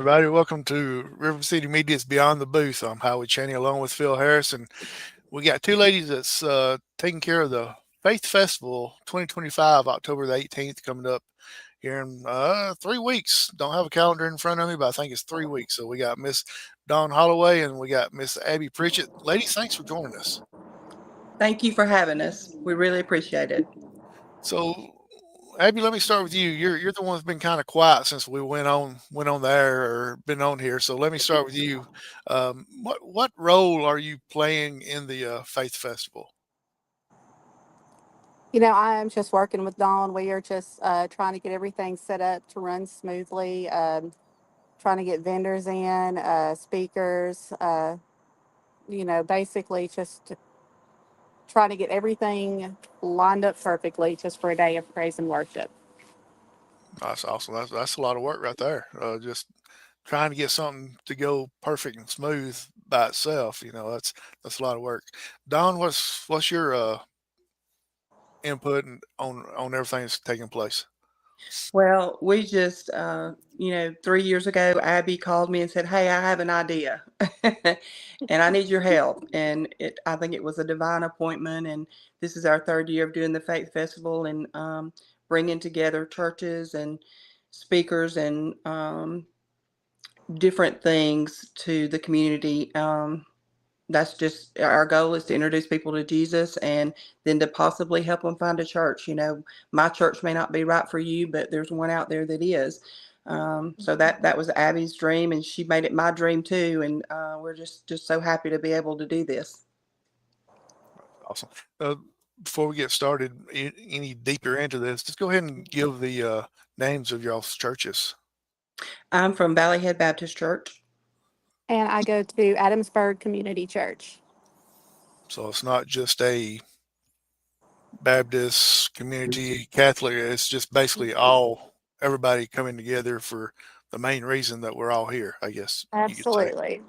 everybody. Welcome to RiverCity-Media's Beyond the Booth. I'm Howie Cheney along with Phil Harris, and we got two ladies that's taking care of the Faith Festival 2025, October the 18th, coming up here in 3 weeks. Don't have a calendar in front of me, but I think it's 3 weeks. So we got Miss Dawn Holloway and we got Miss Abbie Pritchett. Ladies, thanks for joining us. Thank you for having us. We really appreciate it. So, Abbie, let me start with you. You're the one that's been kind of quiet since we went on the air or been on here. So let me start with you. What role are you playing in the Faith Festival? I'm just working with Dawn. We are just trying to get everything set up to run smoothly, trying to get vendors in, speakers, basically just trying to get everything lined up perfectly just for a day of praise and worship. That's awesome. That's a lot of work right there. Just trying to get something to go perfect and smooth by itself. That's a lot of work. Don, what's your input on everything that's taking place? Well, we just, 3 years ago, Abby called me and said, "Hey, I have an idea and I need your help." And I think it was a divine appointment. And this is our third year of doing the Faith Festival and bringing together churches and speakers and different things to the community. That's just our goal, is to introduce people to Jesus and then to possibly help them find a church. My church may not be right for you, but there's one out there that is. So that was Abby's dream, and she made it my dream too. And we're just so happy to be able to do this. Awesome. Before we get started any deeper into this, just go ahead and give the names of y'all's churches. I'm from Valley Head Baptist Church. And I go to Adamsburg Community Church. So it's not just a Baptist community Catholic. It's just basically everybody coming together for the main reason that we're all here, I guess. Absolutely.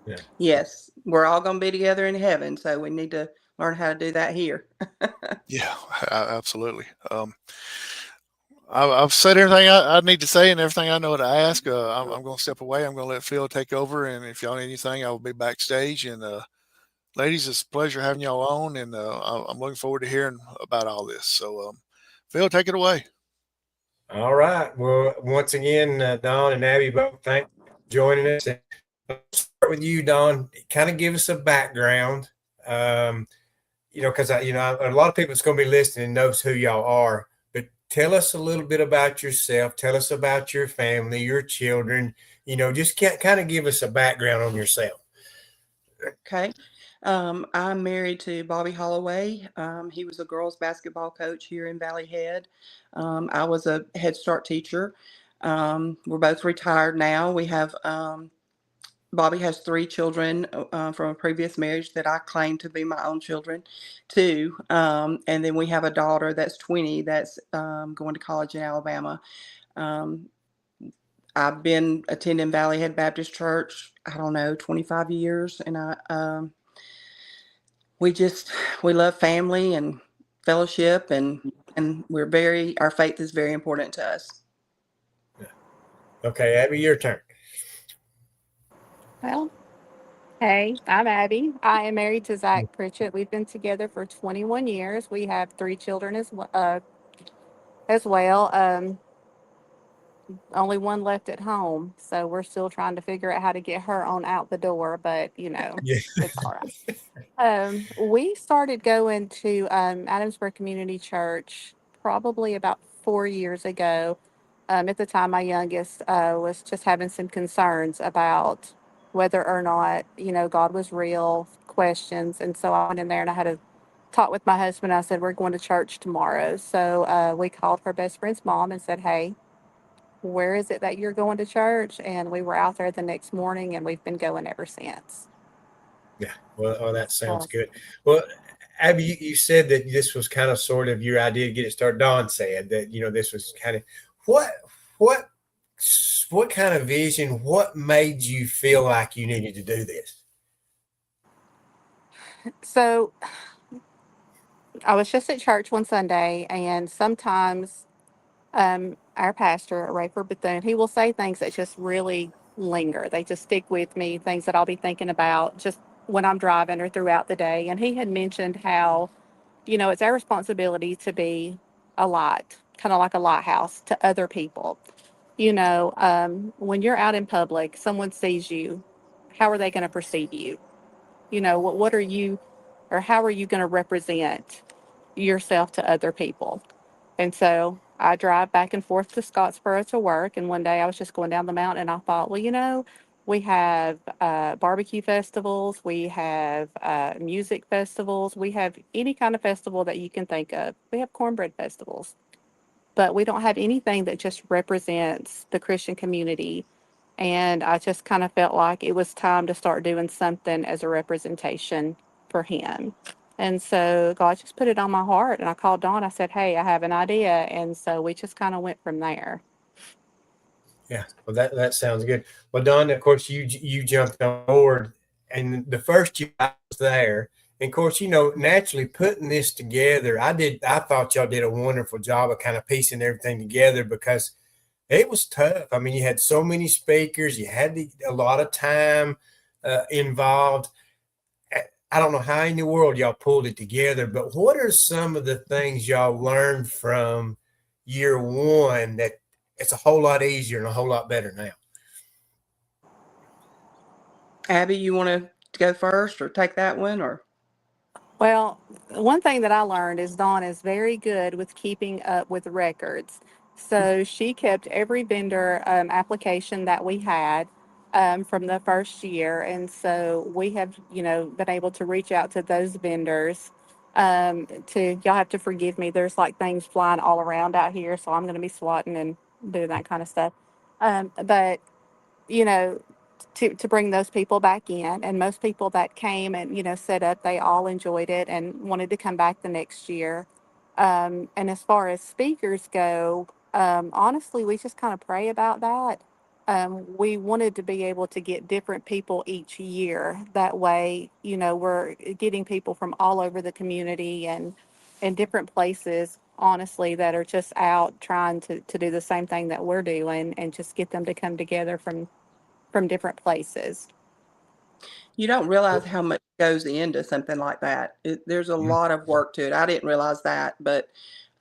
Yeah. Yes. We're all going to be together in heaven. So we need to learn how to do that here. Yeah, absolutely. I've said everything I need to say and everything I know to ask. I'm going to step away. I'm going to let Phil take over. And if y'all need anything, I will be backstage. And ladies, it's a pleasure having y'all on. And I'm looking forward to hearing about all this. So, Phil, take it away. All right. Well, once again, Dawn and Abbie, both thanks for joining us. And I'll start with you, Dawn. Kind of give us a background. Because a lot of people that's going to be listening knows who y'all are. Tell us a little bit about yourself. Tell us about your family, your children. Just kind of give us a background on yourself. Okay. I'm married to Bobby Holloway. He was a girls basketball coach here in Valley Head. I was a Head Start teacher. We're both retired now. We have Bobby has 3 children from a previous marriage that I claim to be my own children, too. And then we have a daughter that's 20 that's going to college in Alabama. I've been attending Valley Head Baptist Church, 25 years. And we love family and fellowship, and our faith is very important to us. Okay, Abbie, your turn. Well, hey, I'm Abbie. I am married to Zach Pritchett. We've been together for 21 years. We have 3 children as well. Only one left at home, so we're still trying to figure out how to get her on out the door. But It's all right. We started going to Adamsburg Community Church probably about 4 years ago. At the time, my youngest was just having some concerns about whether or not, God was real, questions. And so I went in there and I had a talk with my husband. I said, we're going to church tomorrow. So we called her best friend's mom and said, hey, where is it that you're going to church? And we were out there the next morning, and we've been going ever since. Yeah. Well, that sounds good. Well, Abbie, you said that this was kind of sort of your idea to get it started. Dawn said that, this was kind of what kind of vision, what made you feel like you needed to do this? So I was just at church one Sunday, and sometimes our pastor, Rayford Bethune, he will say things that just really linger. They just stick with me, things that I'll be thinking about just when I'm driving or throughout the day. And he had mentioned how, it's our responsibility to be a light, kind of like a lighthouse to other people. When you're out in public, someone sees you, how are they going to perceive you? What are you, or how are you going to represent yourself to other people? And so I drive back and forth to Scottsboro to work. And one day I was just going down the mountain and I thought, well, we have barbecue festivals, we have music festivals, we have any kind of festival that you can think of. We have cornbread festivals, but we don't have anything that just represents the Christian community. And I just kind of felt like it was time to start doing something as a representation for him. And so God just put it on my heart, and I called Dawn. I said, hey, I have an idea. And so we just kind of went from there. Yeah, well, that sounds good. Well, Dawn, of course, you jumped on board, and the first year I was there, and of course, naturally putting this together, I thought y'all did a wonderful job of kind of piecing everything together, because it was tough. I mean, you had so many speakers, you had a lot of time involved. I don't know how in the world y'all pulled it together, but what are some of the things y'all learned from year one that it's a whole lot easier and a whole lot better now? Abbie, you want to go first or take that one? Or Well, one thing that I learned is Dawn is very good with keeping up with records. So she kept every vendor application that we had from the first year. And so we have, been able to reach out to those vendors y'all have to forgive me. There's like things flying all around out here. So I'm going to be swatting and doing that kind of stuff. But, you know, to bring those people back in, and most people that came and set up, they all enjoyed it and wanted to come back the next year. And as far as speakers go, honestly, we just kind of pray about that. We wanted to be able to get different people each year. That way, we're getting people from all over the community and different places, honestly, that are just out trying to do the same thing that we're doing, and just get them to come together from different places. you don't realize how much goes into something like that. There's a lot of work to it. I didn't realize that, but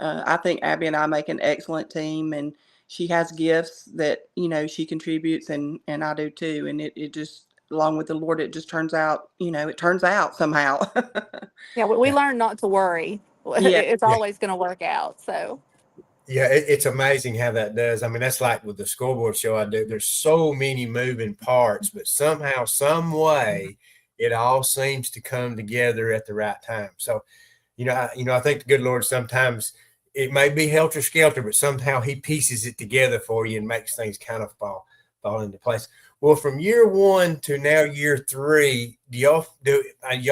I think Abbie and I make an excellent team, and she has gifts that she contributes, and I do too. And it just, along with the Lord, it just turns out, it turns out somehow. Yeah, we learned not to worry. Yeah. It's always going to work out. So. Yeah, it's amazing how that does. I mean, that's like with the scoreboard show I do. There's so many moving parts, but somehow, some way, it all seems to come together at the right time. So, I think the good Lord, sometimes it may be helter skelter, but somehow He pieces it together for you and makes things kind of fall into place. Well, from year one to now year three, y'all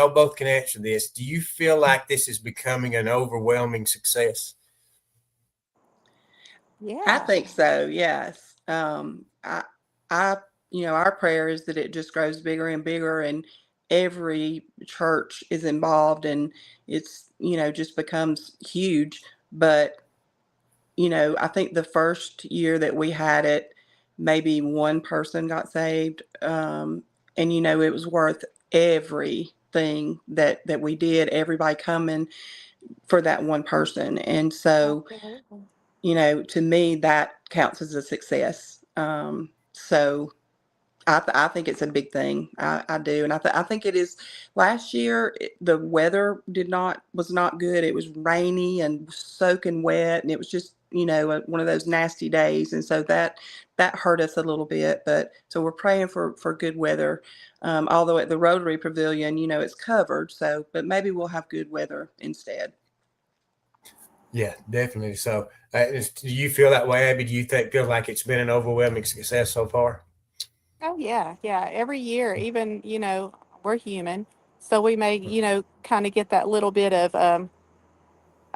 both can answer this. Do you feel like this is becoming an overwhelming success? Yeah. I think so. Yes. I, our prayer is that it just grows bigger and bigger, and every church is involved, and it's, just becomes huge. But, I think the first year that we had it, maybe one person got saved. And, it was worth everything that we did, everybody coming for that one person. And so, to me, that counts as a success. So I think it's a big thing. I do. And I think it is. Last year, the weather was not good. It was rainy and soaking wet. And it was just, one of those nasty days. And so that hurt us a little bit. But so we're praying for good weather. Although at the Rotary Pavilion, it's covered. So, but maybe we'll have good weather instead. Yeah, definitely. So, do you feel that way, Abbie? Do you feel like it's been an overwhelming success so far? Oh yeah, yeah. Every year, even we're human, so we may kind of get that little bit of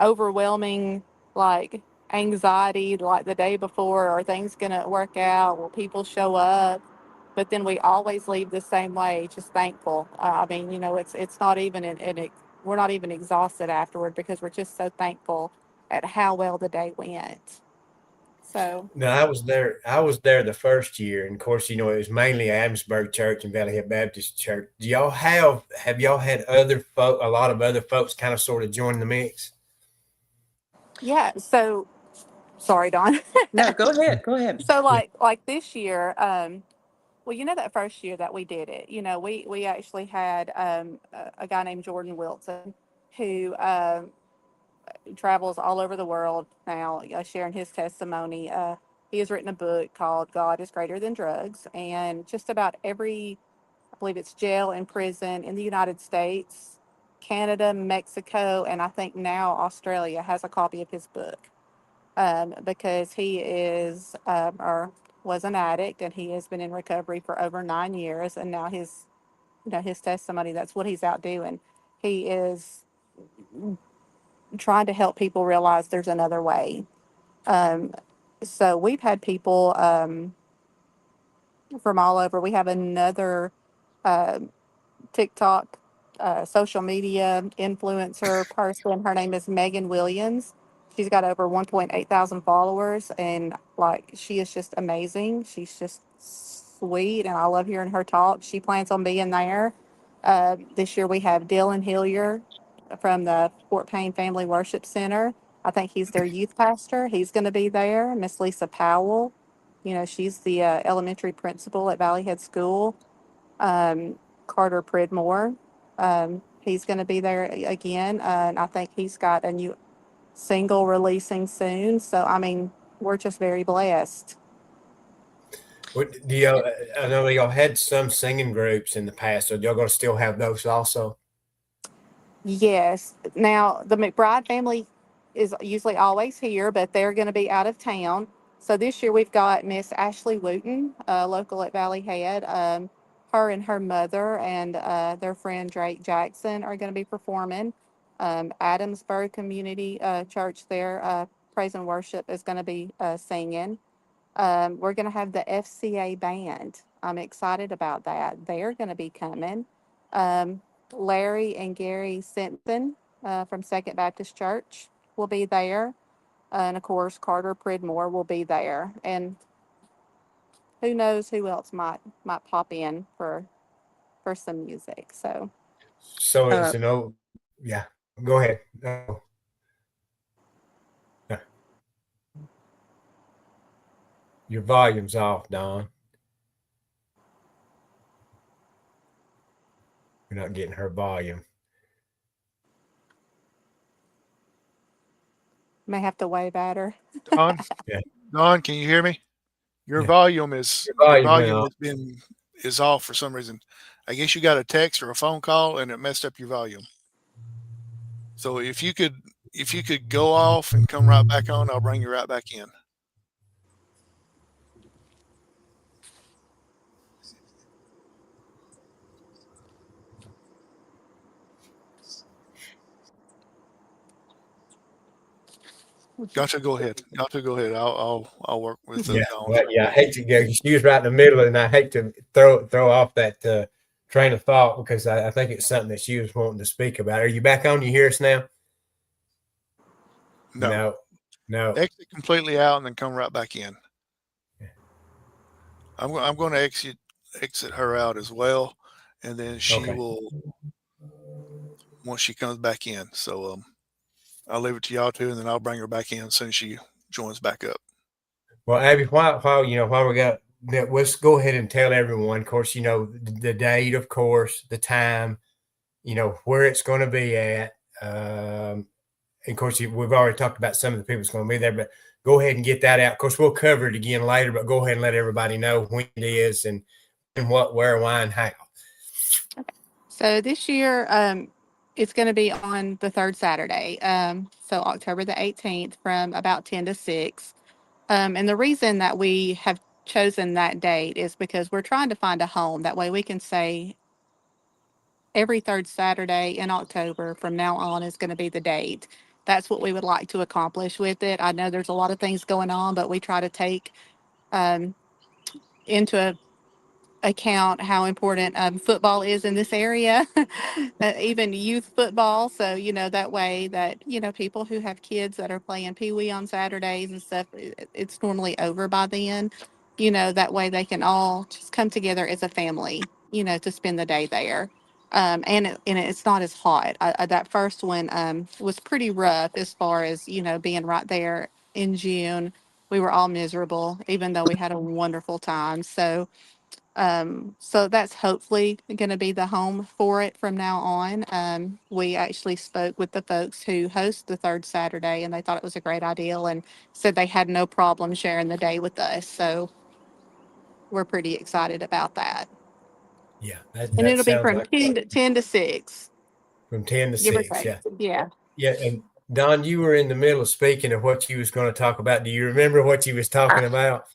overwhelming, like, anxiety, like the day before. Are things gonna work out? Will people show up? But then we always leave the same way, just thankful. I mean, it's not even we're not even exhausted afterward, because we're just so thankful at how well the day went. So No, I was there. I was there the first year, and of course, it was mainly Adamsburg Church and Valley Hill Baptist Church. Do y'all have y'all had a lot of other folks kind of sort of join the mix? yeah, so sorry, Dawn. No, go ahead. Go ahead. So like this year, well, that first year that we did it, we actually had a guy named Jordan Wilson who travels all over the world now, sharing his testimony. He has written a book called God is Greater Than Drugs, and just about every, I believe it's jail and prison in the United States, Canada, Mexico, and I think now Australia has a copy of his book, because he is or was an addict, and he has been in recovery for over 9 years, and now his testimony, that's what he's out doing. He is trying to help people realize there's another way. Um, so we've had people from all over. We have another uh, TikTok, social media influencer person. Her name is Megan Williams. She's got over 1.8 thousand followers, and she is just amazing. She's just sweet, and I love hearing her talk. She plans on being there. This year we have Dylan Hillier from the Fort Payne Family Worship Center. I think he's their youth pastor. He's going to be there. Miss Lisa Powell, she's the elementary principal at Valley Head School. Carter Pridmore, he's going to be there again, and I think he's got a new single releasing soon. So, I mean, we're just very blessed. What do y'all? I know y'all had some singing groups in the past, so y'all going to still have those also? Yes. Now, the McBride family is usually always here, but they're going to be out of town. So this year we've got Miss Ashley Wooten, local at Valley Head. Her and her mother and their friend Drake Jackson are going to be performing. Adamsburg Community Church there, Praise and Worship, is going to be singing. We're going to have the FCA band. I'm excited about that. They're going to be coming. Larry and Gary Simpson from Second Baptist Church will be there. And of course, Carter Pridmore will be there. And who knows who else might pop in for some music. So it's an old, yeah. Go ahead. No. No. Your volume's off, Dawn. We're not getting her volume. may have to wave at her. Don, Yeah. Don, can you hear me? Your Yeah. volume is Your volume is off for some reason. I guess you got a text or a phone call and it messed up your volume. So if you could go off and come right back on, I'll bring you right back in. Gotcha. Go ahead. I'll work with Yeah. Dawn. Well, yeah. I hate to go. She was right in the middle, and I hate to throw off that train of thought because I think it's something that she was wanting to speak about. Are you back on? You hear us now? No. Exit completely out and then come right back in. Yeah. I'm going to exit her out as well, and then she will once she comes back in. So I'll leave it to y'all two, and then I'll bring her back in as soon as she joins back up. Well, Abbie, while we got that, let's go ahead and tell everyone. Of course, the date, of course, the time, where it's going to be at. And of course, we've already talked about some of the people that's going to be there, but go ahead and get that out. Of course, we'll cover it again later, but go ahead and let everybody know when it is and what, where, why, and how. Okay. So this year, it's going to be on the third Saturday. So October the 18th from about 10 to 6. And the reason that we have chosen that date is because we're trying to find a home. That way we can say every third Saturday in October from now on is going to be the date. That's what we would like to accomplish with it. I know there's a lot of things going on, but we try to take into account how important football is in this area, even youth football. So, that way that, people who have kids that are playing Pee Wee on Saturdays and stuff, it's normally over by then. That way they can all just come together as a family, to spend the day there. And it's not as hot. That first one was pretty rough as far as, being right there in June. We were all miserable, even though we had a wonderful time. So that's hopefully going to be the home for it from now on. We actually spoke with the folks who host the third Saturday, and they thought it was a great idea and said they had no problem sharing the day with us. So we're pretty excited about that. Yeah, And that it'll be sounds from like 10 to 6, from 10 to give or 6. take. Yeah. Yeah. Yeah. And Don, you were in the middle of speaking of what you was going to talk about. Do you remember what you was talking about?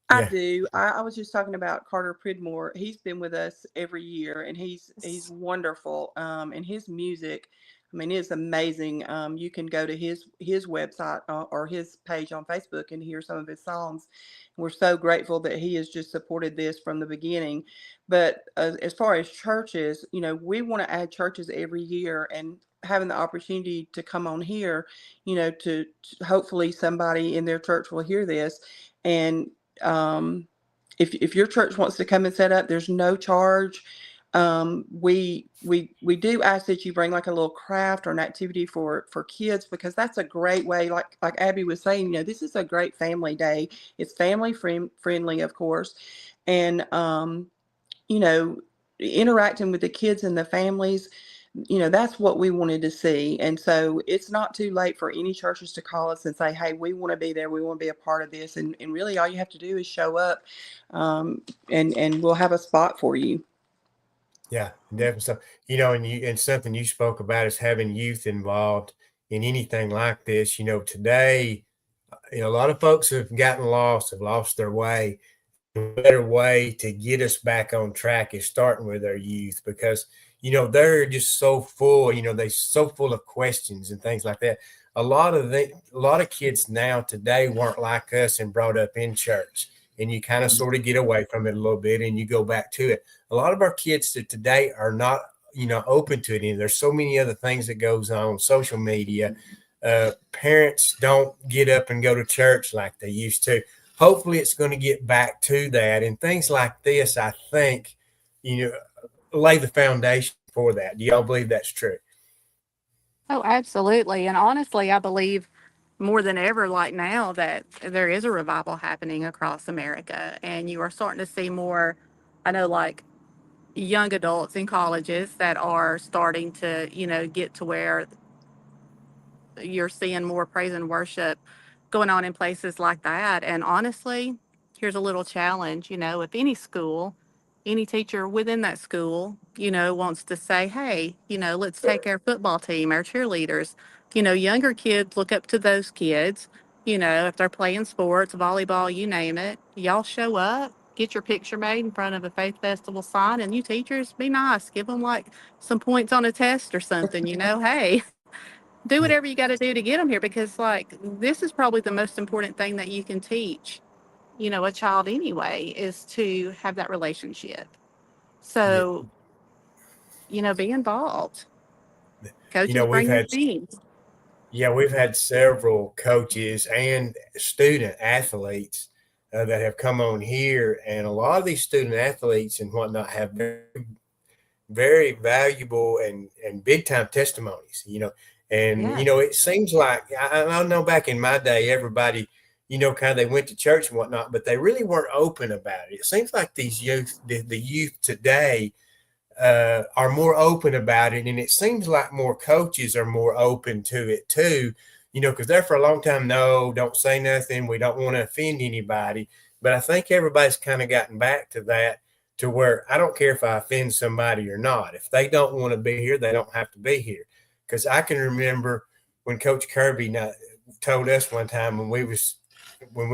I Yeah. do. I was just talking about Carter Pridmore. He's been with us every year, and he's wonderful. And his music, I mean, it's amazing. You can go to his website or his page on Facebook and hear some of his songs. We're so grateful that he has just supported this from the beginning. But as far as churches, we want to add churches every year, and having the opportunity to come on here, to hopefully somebody in their church will hear this. And if your church wants to come and set up, there's no charge. We do ask that you bring like a little craft or an activity for kids, because that's a great way, like Abbie was saying, this is a great family day. It's family friendly, of course. And interacting with the kids and the families, that's what we wanted to see. And so it's not too late for any churches to call us and say, hey, we want to be there. We want to be a part of this. And really all you have to do is show up, and we'll have a spot for you. Yeah, definitely. So, and something you spoke about is having youth involved in anything like this. Today, a lot of folks have gotten lost, have lost their way. A better way to get us back on track is starting with our youth, because they're just so full. They're so full of questions and things like that. A lot of kids now today weren't like us and brought up in church, and you kind of sort of get away from it a little bit and you go back to it. A lot of our kids today are not open to it, and there's so many other things that goes on social media. Parents don't get up and go to church like they used to. Hopefully it's going to get back to that, and things like this, I think, lay the foundation for that. Do y'all believe that's true? Oh, absolutely. And honestly, I believe more than ever, like now, that there is a revival happening across America, and you are starting to see more, I know, like young adults in colleges that are starting to, get to where you're seeing more praise and worship going on in places like that. And honestly, here's a little challenge, if any school, any teacher within that school, wants to say, hey, let's take our football team, our cheerleaders, younger kids look up to those kids, if they're playing sports, volleyball, you name it, y'all show up, get your picture made in front of a Faith Festival sign, and you teachers be nice, give them like some points on a test or something, hey, do whatever you got to do to get them here, because like this is probably the most important thing that you can teach a child anyway, is to have that relationship. So be involved. Coaches We've bring your had teams. we've had several coaches and student athletes that have come on here, and a lot of these student athletes and whatnot have very, very valuable and big time testimonies. And it seems like I know back in my day, everybody, kind of they went to church and whatnot, but they really weren't open about it. It seems like these youth, the youth today, are more open about it, and it seems like more coaches are more open to it too. Because there for a long time, no, don't say nothing. We don't want to offend anybody. But I think everybody's kind of gotten back to that, to where I don't care if I offend somebody or not. If they don't want to be here, they don't have to be here. Because I can remember when Coach Kirby told us one time when we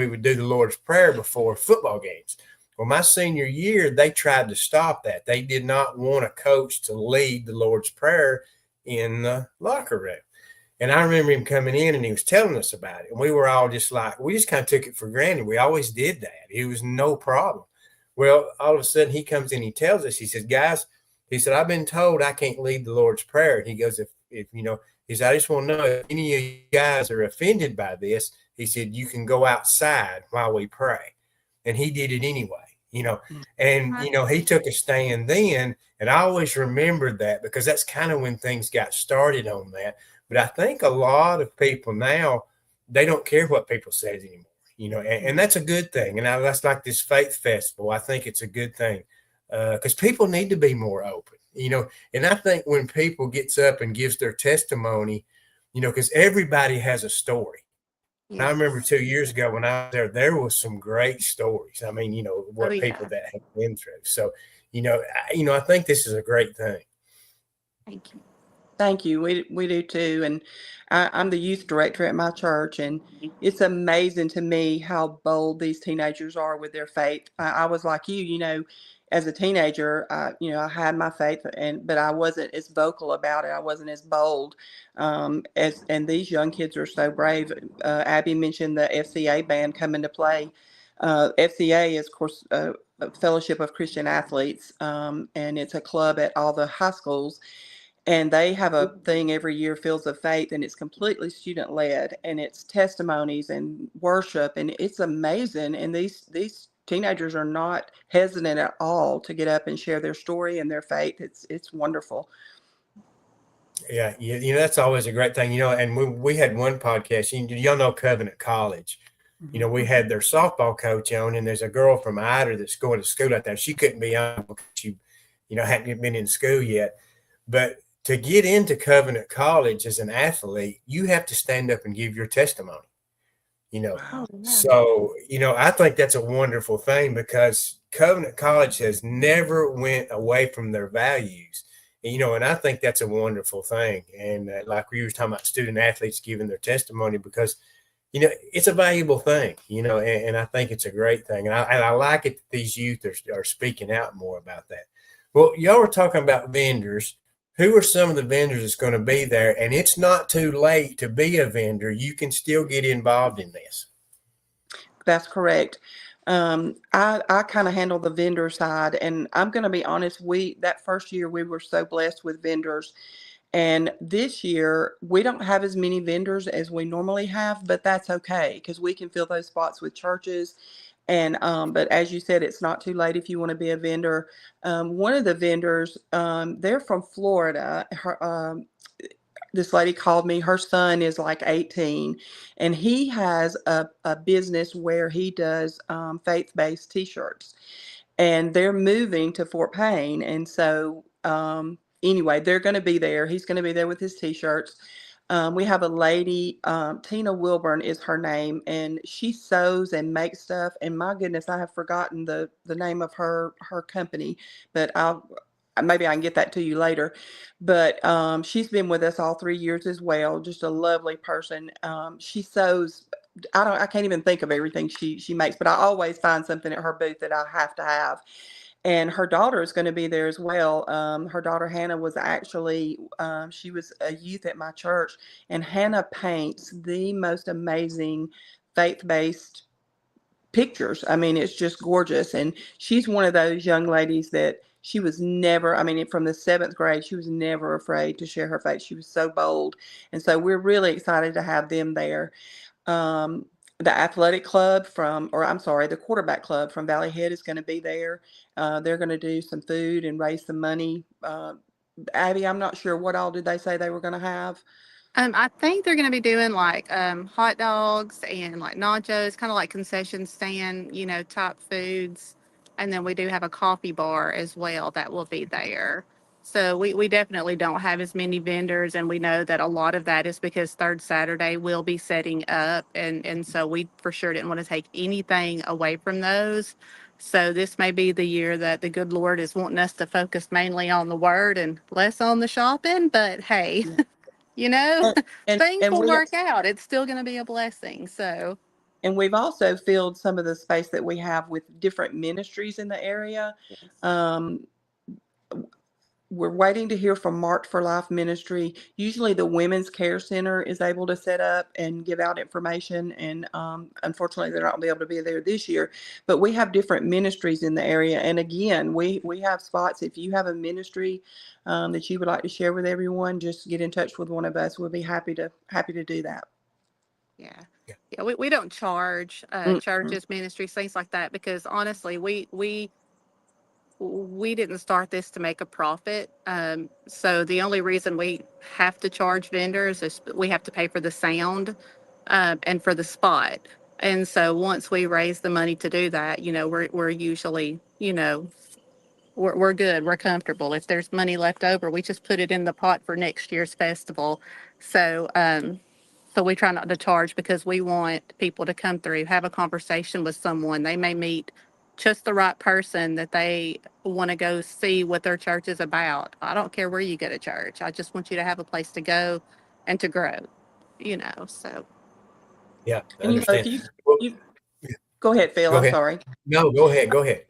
would do the Lord's Prayer before football games. Well, my senior year, they tried to stop that. They did not want a coach to lead the Lord's Prayer in the locker room. And I remember him coming in and he was telling us about it. And we were all just like, we just kind of took it for granted. We always did that. It was no problem. Well, all of a sudden he comes in, he tells us, he says, guys, he said, I've been told I can't lead the Lord's Prayer. He goes, if you know, he said, I just want to know if any of you guys are offended by this. He said, you can go outside while we pray. And he did it anyway, you know, and, you know, he took a stand then. And I always remembered that because that's kind of when things got started on that. But I think a lot of people now, they don't care what people say anymore, you know, and that's a good thing. And that's like this Faith Festival. I think it's a good thing because people need to be more open, you know. And I think when people gets up and gives their testimony, you know, because everybody has a story. Yes. I remember 2 years ago when I was there was some great stories. I mean, you know, what people that have been through. So, you know, I think this is a great thing. Thank you. Thank you. We do too. And I'm the youth director at my church, and it's amazing to me how bold these teenagers are with their faith. I was like you know, as a teenager, you know, I had my faith, but I wasn't as vocal about it. I wasn't as bold. And these young kids are so brave. Abbie mentioned the FCA band come into play. FCA is, of course, a Fellowship of Christian Athletes, and it's a club at all the high schools. And they have a thing every year, Fields of Faith, and it's completely student led, and it's testimonies and worship, and it's amazing. And these teenagers are not hesitant at all to get up and share their story and their faith. It's wonderful. Yeah, you know, that's always a great thing, you know. And we had one podcast, y'all know Covenant College. You know, we had their softball coach on, and there's a girl from Ida that's going to school out there. She couldn't be on because she, you know, hadn't been in school yet. But to get into Covenant College as an athlete, you have to stand up and give your testimony, you know. Wow. So, you know, I think that's a wonderful thing because Covenant College has never went away from their values, you know, and I think that's a wonderful thing. And like we were talking about student athletes giving their testimony because, you know, it's a valuable thing, you know, and I think it's a great thing. And I like it that these youth are speaking out more about that. Well, y'all were talking about vendors. Who are some of the vendors that's going to be there? And it's not too late to be a vendor. You can still get involved in this. That's correct. I kind of handle the vendor side, and I'm going to be honest. That first year we were so blessed with vendors, and this year we don't have as many vendors as we normally have, but that's okay because we can fill those spots with churches. And but as you said, it's not too late if you want to be a vendor. One of the vendors, they're from Florida. This lady called me. Her son is like 18, and he has a business where he does faith-based T-shirts, and they're moving to Fort Payne. And so anyway, they're going to be there. He's going to be there with his T-shirts. We have a lady, Tina Wilburn is her name, and she sews and makes stuff. And my goodness, I have forgotten the name of her company, but maybe I can get that to you later. But she's been with us all 3 years as well. Just a lovely person. She sews. I can't even think of everything she makes, but I always find something at her booth that I have to have. And her daughter is going to be there as well. Her daughter Hannah was actually, she was a youth at my church, and Hannah paints the most amazing faith-based pictures. I mean, it's just gorgeous. And she's one of those young ladies that she was never, I mean, from the 7th grade, she was never afraid to share her faith. She was so bold. And so we're really excited to have them there. The athletic club the quarterback club from Valley Head is going to be there. They're going to do some food and raise some money. Abbie, I'm not sure what all did they say they were going to have. I think they're going to be doing like hot dogs and like nachos, kind of like concession stand, you know, type foods. And then we do have a coffee bar as well that will be there. So we definitely don't have as many vendors, and we know that a lot of that is because Third Saturday will be setting up, and so we for sure didn't want to take anything away from those. So this may be the year that the good Lord is wanting us to focus mainly on the word and less on the shopping. But hey, you know, things will work out. It's still going to be a blessing. So. And we've also filled some of the space that we have with different ministries in the area. Yes. we're waiting to hear from March for Life Ministry. Usually the Women's Care Center is able to set up and give out information. And unfortunately, they're not going to be able to be there this year. But we have different ministries in the area. And again, we have spots. If you have a ministry that you would like to share with everyone, just get in touch with one of us. We'll be happy to do that. Yeah. Yeah, we don't charge churches, ministries, things like that, because honestly, we didn't start this to make a profit. So the only reason we have to charge vendors is we have to pay for the sound and for the spot. And so once we raise the money to do that, we're usually, we're good. We're comfortable. If there's money left over, we just put it in the pot for next year's festival. So, so we try not to charge because we want people to come through, have a conversation with someone. They may meet just the right person that they want to go see what their church is about. I don't care where you go to church. I just want you to have a place to go and to grow, so. Yeah, I And understand. if you go ahead, Phil. Go I'm ahead. sorry. No, go ahead.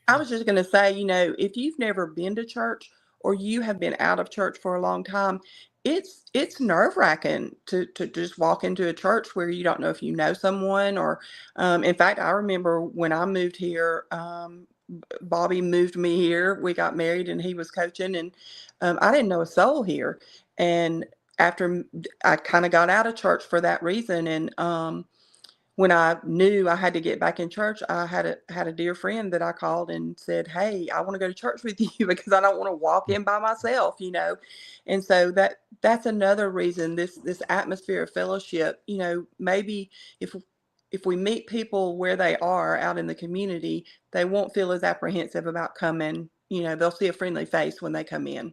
I was just going to say, if you've never been to church or you have been out of church for a long time, it's nerve-wracking to just walk into a church where you don't know if you know someone or, in fact, I remember when I moved here, Bobby moved me here. We got married and he was coaching, and I didn't know a soul here. And after I kind of got out of church for that reason, and when I knew I had to get back in church, I had a dear friend that I called and said, "Hey, I want to go to church with you because I don't want to walk in by myself, And so that's another reason, this atmosphere of fellowship, maybe if we meet people where they are out in the community, they won't feel as apprehensive about coming. They'll see a friendly face when they come in.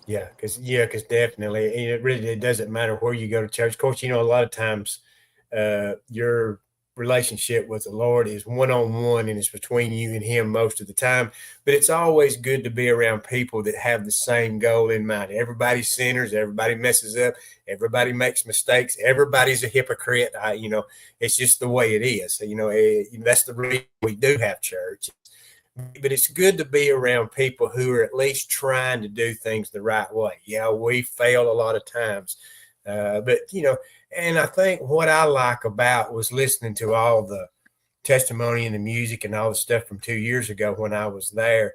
Yeah, because definitely, it really doesn't matter where you go to church. Of course, a lot of times your relationship with the Lord is one-on-one and it's between you and him most of the time, but it's always good to be around people that have the same goal in mind. Everybody's sinners, everybody messes up, everybody makes mistakes, everybody's a hypocrite. It's just the way it is. That's the reason we do have church. But it's good to be around people who are at least trying to do things the right way. Yeah, we fail a lot of times, but and I think what I like about was listening to all the testimony and the music and all the stuff from 2 years ago when I was there,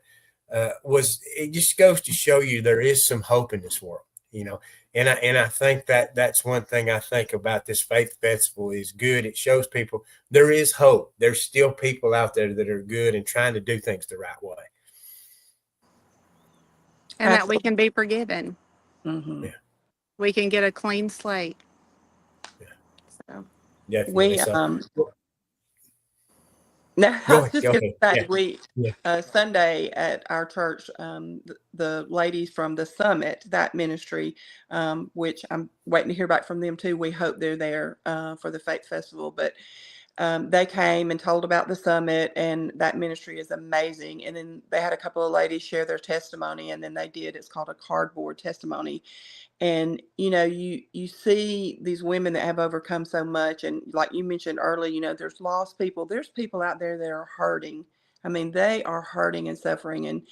was it just goes to show you there is some hope in this world, and I think that's one thing I think about this Faith Festival is good. It shows people there is hope. There's still people out there that are good and trying to do things the right way. And that we can be forgiven. Mm-hmm. Yeah. We can get a clean slate. Yeah. So Definitely. Now, I was just going to say, Yeah. Sunday at our church, the ladies from the Summit, that ministry, which I'm waiting to hear back from them too. We hope they're there for the Faith Festival, but they came and told about the Summit, and that ministry is amazing. And then they had a couple of ladies share their testimony, and then it's called a cardboard testimony. And, you see these women that have overcome so much. And like you mentioned earlier, there's lost people. There's people out there that are hurting. I mean, they are hurting and suffering.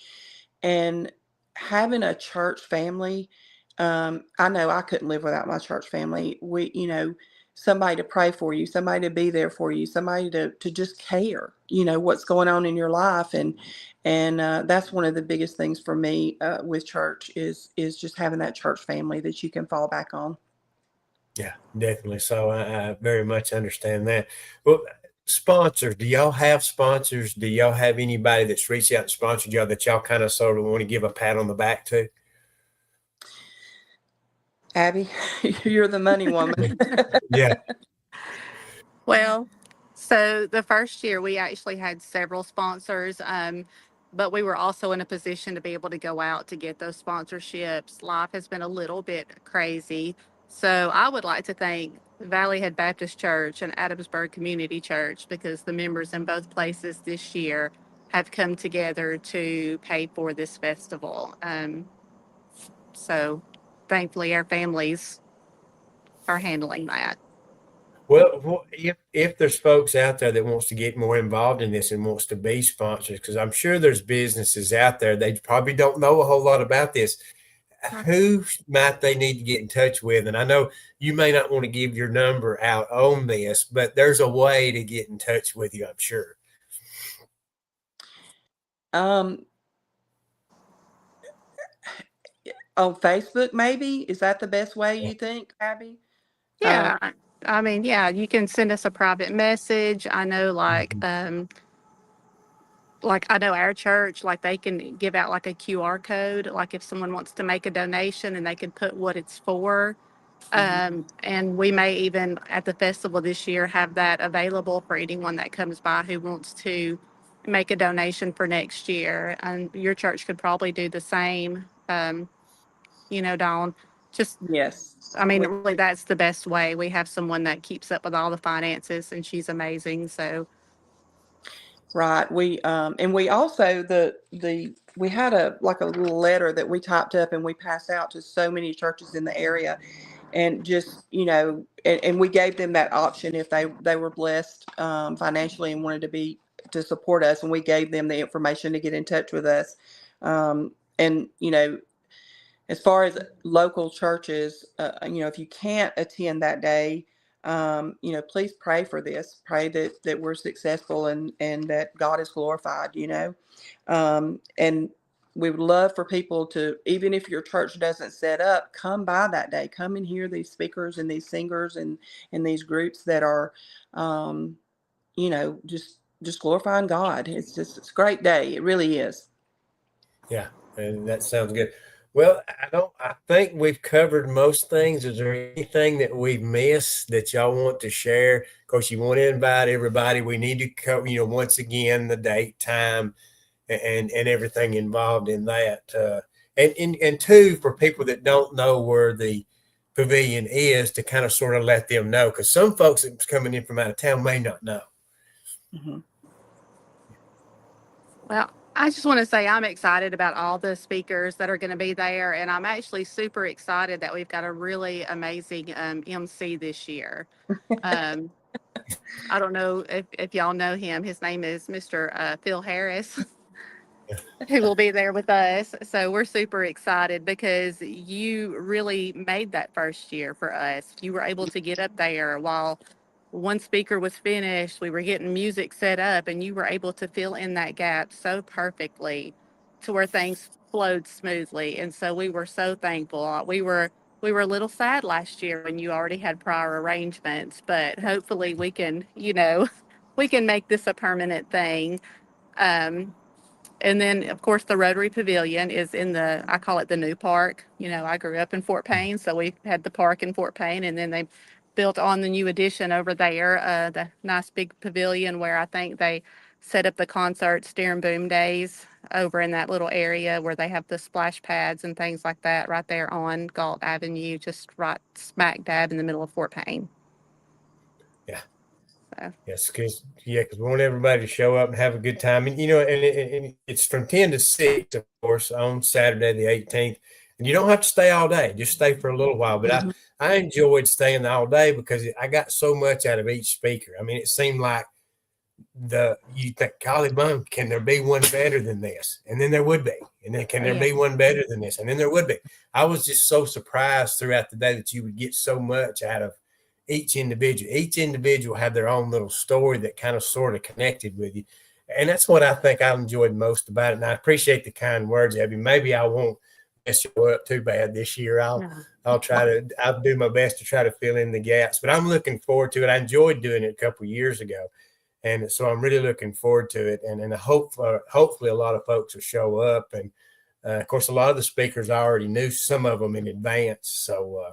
And having a church family, I know I couldn't live without my church family. Somebody to pray for you, somebody to be there for you, somebody to just care, what's going on in your life. And that's one of the biggest things for me with church is just having that church family that you can fall back on. Yeah, definitely. So I very much understand that. Well, sponsors, do y'all have sponsors? Do y'all have anybody that's reached out and sponsored y'all that y'all kind of sort of want to give a pat on the back to? Abbie, you're the money woman. Yeah. Well, so the first year we actually had several sponsors, but we were also in a position to be able to go out to get those sponsorships. Life has been a little bit crazy. So I would like to thank Valley Head Baptist Church and Adamsburg Community Church because the members in both places this year have come together to pay for this festival. So thankfully our families are handling that. Well, if there's folks out there that wants to get more involved in this and wants to be sponsors, because I'm sure there's businesses out there, they probably don't know a whole lot about this. Who might they need to get in touch with? And I know you may not want to give your number out on this, but there's a way to get in touch with you, I'm sure. On Facebook, maybe? Is that the best way, you think, Abbie? Yeah. I mean, yeah, you can send us a private message. I know like I know our church, like they can give out like a QR code, like if someone wants to make a donation and they can put what it's for. And we may even at the festival this year have that available for anyone that comes by who wants to make a donation for next year. And your church could probably do the same, Dawn. Just, Yes. I mean, really, that's the best way. We have someone that keeps up with all the finances, and she's amazing. So, right. And we also we had a little letter that we typed up and we passed out to so many churches in the area, and just and we gave them that option if they were blessed financially and wanted to support us, and we gave them the information to get in touch with us. And as far as local churches, if you can't attend that day, please pray for this. Pray that we're successful and that God is glorified, and we would love for people to, even if your church doesn't set up, come by that day. Come and hear these speakers and these singers and these groups that are, just glorifying God. It's a great day. It really is. Yeah, and that sounds good. Well, I think we've covered most things. Is there anything that we've missed that y'all want to share? Of course, you want to invite everybody. We need to cover, once again, the date, time, and everything involved in that. And two, for people that don't know where the pavilion is, to kind of sort of let them know, because some folks that's coming in from out of town may not know. Mm-hmm. well, I just want to say I'm excited about all the speakers that are going to be there, and I'm actually super excited that we've got a really amazing MC this year. I don't know if y'all know him. His name is Mr. Phil Harris, who will be there with us. So we're super excited because you really made that first year for us. You were able to get up there while one speaker was finished, we were getting music set up, and you were able to fill in that gap so perfectly to where things flowed smoothly. And so we were so thankful. We were a little sad last year when you already had prior arrangements, but hopefully we can, we can make this a permanent thing. And then, of course, the Rotary Pavilion is I call it the new park. I grew up in Fort Payne, so we had the park in Fort Payne, and then they built on the new addition over there, the nice big pavilion where I think they set up the concerts during Boom Days over in that little area where they have the splash pads and things like that right there on Galt Avenue, just right smack dab in the middle of Fort Payne. Yeah. So. Yes, because we want everybody to show up and have a good time. And, and it's from 10 to 6, of course, on Saturday, the 18th. And you don't have to stay all day. Just stay for a little while. But I enjoyed staying all day because I got so much out of each speaker. I mean, it seemed like you think, golly bum, can there be one better than this? And then there would be. And then can there be one better than this? And then there would be. I was just so surprised throughout the day that you would get so much out of each individual. Each individual had their own little story that kind of sort of connected with you. And that's what I think I enjoyed most about it. And I appreciate the kind words, Abbie. Maybe I won't mess you up too bad this year. I'll do my best to try to fill in the gaps, but I'm looking forward to it. I enjoyed doing it a couple of years ago. And so I'm really looking forward to it. And hopefully a lot of folks will show up. And of course, a lot of the speakers I already knew some of them in advance. So,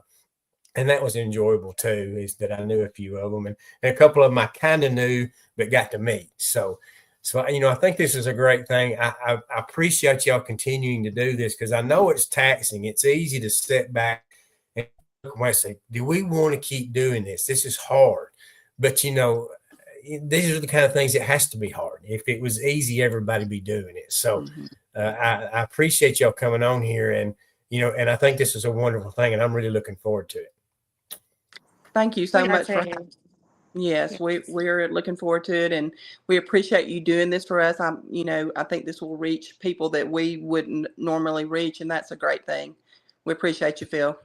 and that was enjoyable too, is that I knew a few of them, and a couple of them I kind of knew, but got to meet. So, I think this is a great thing. I appreciate y'all continuing to do this because I know it's taxing. It's easy to sit back and say, do we want to keep doing this? This is hard. But, these are the kind of things that has to be hard. If it was easy, everybody be doing it. So I appreciate y'all coming on here, and, and I think this is a wonderful thing, and I'm really looking forward to it. Thank you so much for having me. Yes, we're looking forward to it, and we appreciate you doing this for us. I think this will reach people that we wouldn't normally reach, and that's a great thing. We appreciate you, Phil.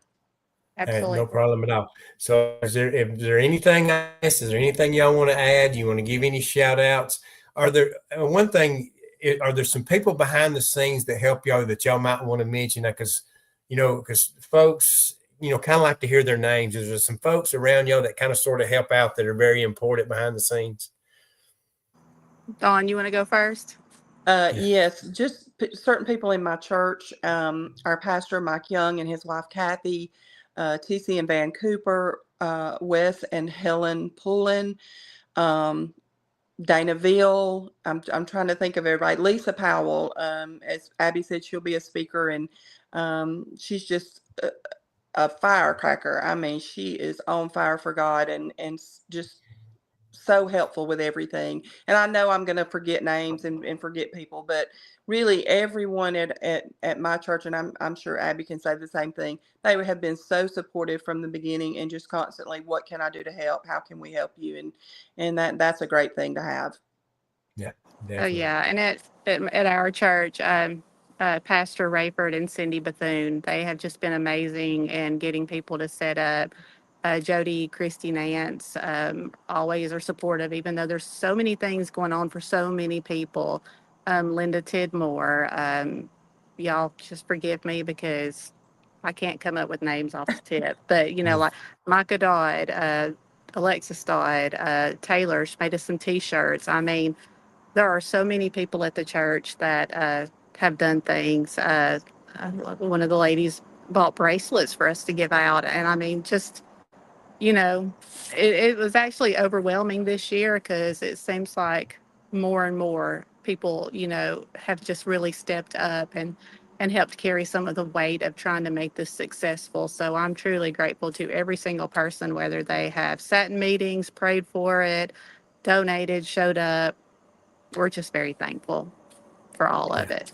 Absolutely. No problem at all. So is there anything else? Is there anything y'all want to add? You want to give any shout outs? Are there are there some people behind the scenes that help y'all that y'all might want to mention? Because folks, kind of like to hear their names. Is there some folks around y'all that kind of sort of help out that are very important behind the scenes? Dawn, you want to go first? Yes, just certain people in my church. Our pastor, Mike Young, and his wife, Kathy, TC and Van Cooper, Wes and Helen Pullen, Dana Veal. I'm trying to think of everybody. Lisa Powell, as Abbie said, she'll be a speaker, and she's just a firecracker. I mean, she is on fire for God, and just so helpful with everything. And I know I'm going to forget names and forget people, but really everyone at my church, and I'm sure Abbie can say the same thing, they have been so supportive from the beginning, and just constantly, what can I do to help? How can we help you? And that's a great thing to have. Yeah, definitely. Oh yeah, and at our church, Pastor Rayford and Cindy Bethune, they have just been amazing in getting people to set up. Jody, Christy, Nance, always are supportive, even though there's so many things going on for so many people. Linda Tidmore, y'all just forgive me because I can't come up with names off the tip, but like Micah Dodd, Alexis Dodd, Taylor, she made us some T-shirts. I mean, there are so many people at the church that have done things. One of the ladies bought bracelets for us to give out, and I mean, just it was actually overwhelming this year because it seems like more and more people, have just really stepped up and helped carry some of the weight of trying to make this successful. So I'm truly grateful to every single person, whether they have sat in meetings, prayed for it, donated, showed up. We're just very thankful for all of it.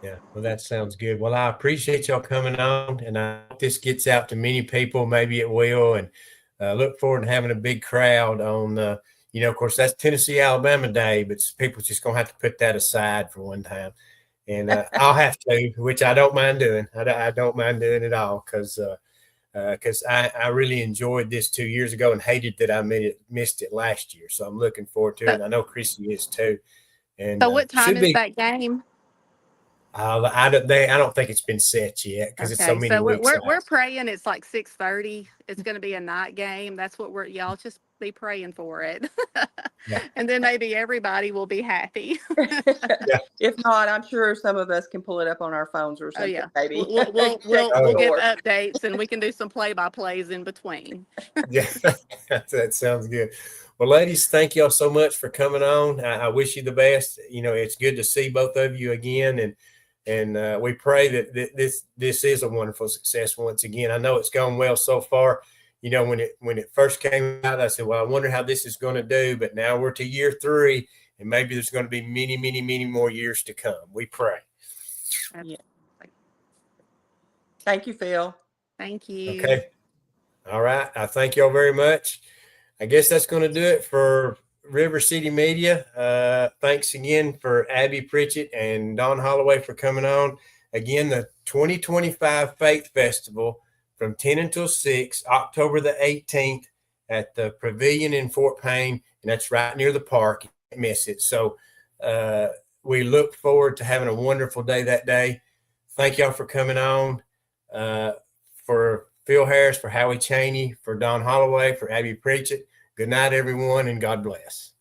Yeah, well, that sounds good. Well, I appreciate y'all coming on, and I hope this gets out to many people. Maybe it will, and look forward to having a big crowd on. Of course, that's Tennessee Alabama Day, but people just gonna have to put that aside for one time, and I'll have to, which I don't mind doing. I don't mind doing it all because I really enjoyed this 2 years ago and hated that I missed it last year. So I'm looking forward to it. And I know Chrissy is too. And So what time is that game? I don't think it's been set yet because it's so many so weeks we're out. praying it's like 6:30. It's going to be a night game. That's what y'all just be praying for it. Yeah. And then maybe everybody will be happy. Yeah. If not, I'm sure some of us can pull it up on our phones or something. Oh yeah, Maybe we'll give updates, and we can do some play-by-plays in between. Yeah, that sounds good. Well, ladies, thank y'all so much for coming on. I wish you the best. It's good to see both of you again, and we pray that this is a wonderful success once again. I know it's gone well so far. When it first came out, I said, well, I wonder how this is going to do. But now we're to year 3, and maybe there's going to be many, many, many more years to come. We pray. Yeah. Thank you, Phil. Thank you. Okay. All right. I thank y'all very much. I guess that's going to do it for River City Media. Thanks again for Abbie Pritchett and Dawn Holloway for coming on. Again, the 2025 Faith Festival from 10 until 6, October the 18th at the Pavilion in Fort Payne, and that's right near the park. You can't miss it. So we look forward to having a wonderful day that day. Thank y'all for coming on. For Phil Harris, for Howie Cheney, for Dawn Holloway, for Abbie Pritchett. Good night, everyone, and God bless.